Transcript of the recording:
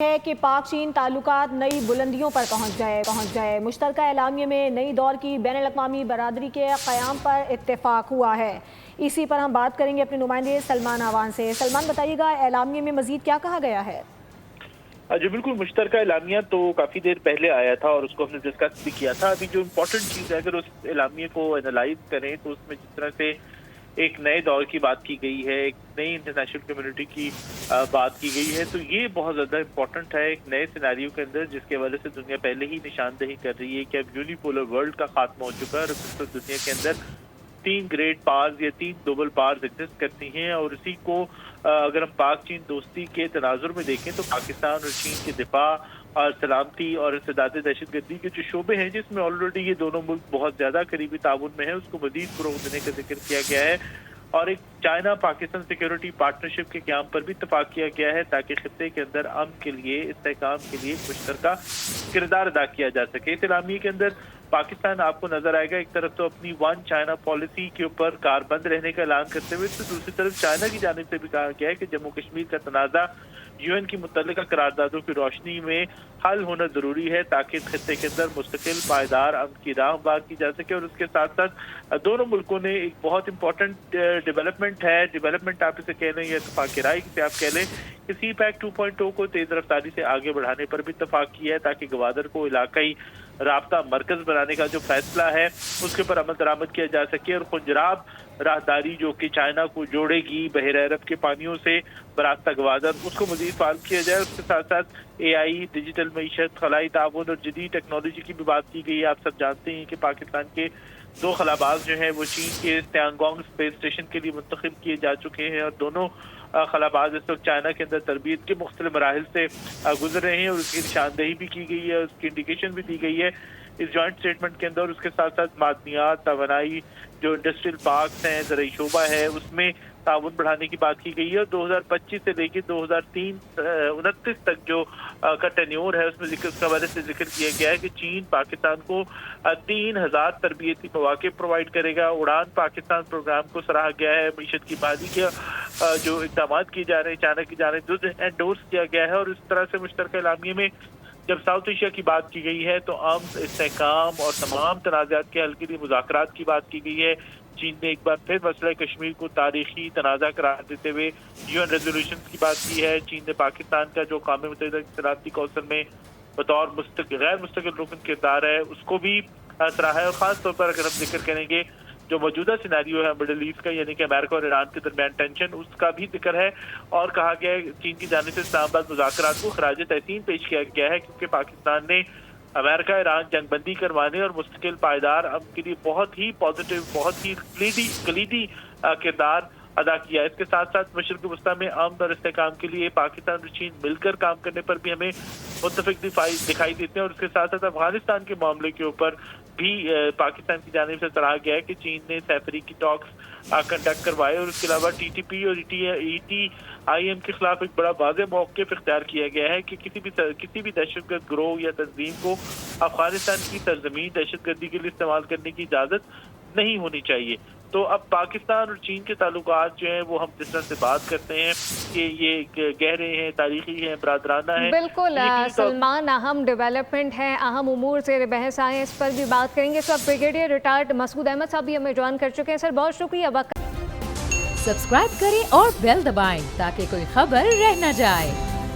ہے کہ پاک چین تعلقات نئی بلندیوں پر پہنچ گئے۔ مشترکہ اعلامیے میں نئی دور کی بین الاقوامی برادری کے قیام پر اتفاق ہوا ہے۔ اسی پر ہم بات کریں گے اپنے نمائندے سلمان آوان سے۔ سلمان، بتائیے گا اعلامیے میں مزید کیا کہا گیا ہے؟ جی بالکل، مشترکہ اعلامیہ تو کافی دیر پہلے آیا تھا اور اس کو ہم نے ڈسکس بھی کیا تھا۔ ابھی جو امپورٹنٹ چیز ہے، اگر اس اعلامیے کو انالائز کریں تو اس میں جس طرح سے ایک نئے دور کی بات کی گئی ہے، ایک نئی انٹرنیشنل کمیونٹی کی بات کی گئی ہے، تو یہ بہت زیادہ امپورٹنٹ ہے ایک نئے سیناریو کے اندر، جس کے وجہ سے دنیا پہلے ہی نشاندہی کر رہی ہے کہ اب یونیپولر ورلڈ کا خاتمہ ہو چکا ہے اور دنیا کے اندر 3 گریٹ پاورز یا 3 گلوبل پاورز ایگزسٹ کرتی ہیں۔ اور اسی کو اگر ہم پاک چین دوستی کے تناظر میں دیکھیں تو پاکستان اور چین کے دفاع اور سلامتی اور انسداد دہشت گردی کے جو شعبے ہیں، جس میں آلریڈی یہ دونوں ملک بہت زیادہ قریبی تعاون میں ہیں، اس کو مزید فروغ دینے کا ذکر کیا گیا ہے۔ اور ایک چائنا پاکستان سیکیورٹی پارٹنرشپ کے قیام پر بھی اتفاق کیا گیا ہے تاکہ خطے کے اندر امن کے لیے، استحکام کے لیے مشترکہ کردار ادا کیا جا سکے۔ اس اعلامیے کے اندر پاکستان آپ کو نظر آئے گا ایک طرف تو اپنی ون چائنا پالیسی کے اوپر کاربند رہنے کا اعلان کرتے ہوئے، تو دوسری طرف چائنا کی جانب سے بھی کہا گیا ہے کہ جموں کشمیر کا تنازع UN کی متعلقہ قراردادوں کی روشنی میں حل ہونا ضروری ہے تاکہ خطے کے اندر مستقل پائیدار امن کی راہ ہموار کی جا سکے۔ اور اس کے ساتھ ساتھ دونوں ملکوں نے ایک بہت امپورٹنٹ ڈیولپمنٹ آپ اسے کہہ لیں یا اتفاق رائے سے آپ کہہ لیں کہ سی پیک 2.0 کو تیز رفتاری سے آگے بڑھانے پر بھی اتفاق کیا ہے تاکہ گوادر کو علاقائی رابطہ مرکز بنانے کا جو فیصلہ ہے اس کے اوپر عمل درآمد کیا جا سکے، اور خنجراب راہداری جو کہ چائنا کو جوڑے گی بحر عرب کے پانیوں سے براستہ گوادر، اس کو مزید فعال کیا جائے۔ اس کے ساتھ ساتھ AI، ڈیجیٹل معیشت، خلائی تعاون اور جدید ٹیکنالوجی کی بھی بات کی گئی ہے۔ آپ سب جانتے ہیں کہ پاکستان کے 2 خلاباز جو ہیں وہ چین کے تیانگونگ اسپیس اسٹیشن کے لیے منتخب کیے جا چکے ہیں، اور دونوں خلاباز اس وقت چائنا کے اندر تربیت کے مختلف مراحل سے گزر رہے ہیں، اور اس کی نشاندہی بھی کی گئی ہے، اس کی انڈیکیشن بھی دی گئی ہے اس جوائنٹ اسٹیٹمنٹ کے اندر۔ اور اس کے ساتھ ساتھ معدنیات، توانائی، جو انڈسٹریل پارکس ہیں، زرعی شعبہ ہے، اس میں تعاون بڑھانے کی بات کی گئی ہے۔ اور 2025 سے لے کے 2029 تک جو کا ٹینیور ہے، اس میں اس حوالے سے ذکر کیا گیا ہے کہ چین پاکستان کو 3000 تربیتی مواقع پرووائڈ کرے گا۔ اڑان پاکستان پروگرام کو سراہا گیا ہے۔ معیشت کی بحالی کے جو اقدامات کیے جا رہے ہیں چائنا کی جانب سے انڈورس کیا گیا ہے۔ اور اس طرح سے مشترکہ اعلامیے میں جب ساؤتھ ایشیا کی بات کی گئی ہے تو امن، استحکام اور تمام تنازعات کے حل کے لیے مذاکرات کی بات کی گئی ہے۔ چین نے ایک بار پھر مسئلہ کشمیر کو تاریخی تنازع قرار دیتے ہوئے UN ریزولوشنز کی بات کی ہے۔ چین نے پاکستان کا جو اقوام متحدہ کی سلامتی کونسل میں بطور غیر مستقل رکن کردار ہے، اس کو بھی سراہا ہے۔ اور خاص طور پر اگر ہم ذکر کریں گے جو موجودہ سیناریو ہے مڈل ایسٹ کا، یعنی کہ امریکہ اور ایران کے درمیان ٹینشن، اس کا بھی ذکر ہے، اور کہا گیا ہے چین کی جانب سے اسلام آباد مذاکرات کو خراج تحسین پیش کیا گیا ہے، کیونکہ پاکستان نے امریکہ ایران جنگ بندی کروانے اور مستقل پائیدار امن کے لیے بہت ہی پازیٹیو، بہت ہی کلیدی کردار ادا کیا ہے۔ اس کے ساتھ ساتھ مشرق وسطیٰ میں امن اور استحکام کے لیے پاکستان اور چین مل کر کام کرنے پر بھی ہمیں متفق دکھائی دیتے ہیں۔ اور اس کے ساتھ ساتھ افغانستان کے معاملے کے اوپر بھی پاکستان کی جانب سے سراہا گیا ہے کہ چین نے سیفری کی ٹاکس کنڈکٹ کروائے، اور اس کے علاوہ TTP اور ETIM کے خلاف ایک بڑا واضح موقف اختیار کیا گیا ہے کہ کسی بھی دہشت گرد گروہ یا تنظیم کو افغانستان کی سرزمین دہشت گردی کے لیے استعمال کرنے کی اجازت نہیں ہونی چاہیے۔ تو اب پاکستان اور چین کے تعلقات جو ہیں وہ ہم جس طرح سے بات کرتے ہیں کہ یہ گہرے ہیں، تاریخی ہیں، برادرانہ ہیں۔ بالکل سلمان، اہم ڈیولپمنٹ ہیں، اہم امور زیر بحث آئے، اس پر بھی بات کریں گے۔ اس وقت بریگیڈیئر ریٹائرڈ مسعود احمد صاحب بھی ہمیں جوائن کر چکے ہیں۔ سر بہت شکریہ وقت۔ سبسکرائب کریں اور بیل دبائیں تاکہ کوئی خبر رہ نہ جائے۔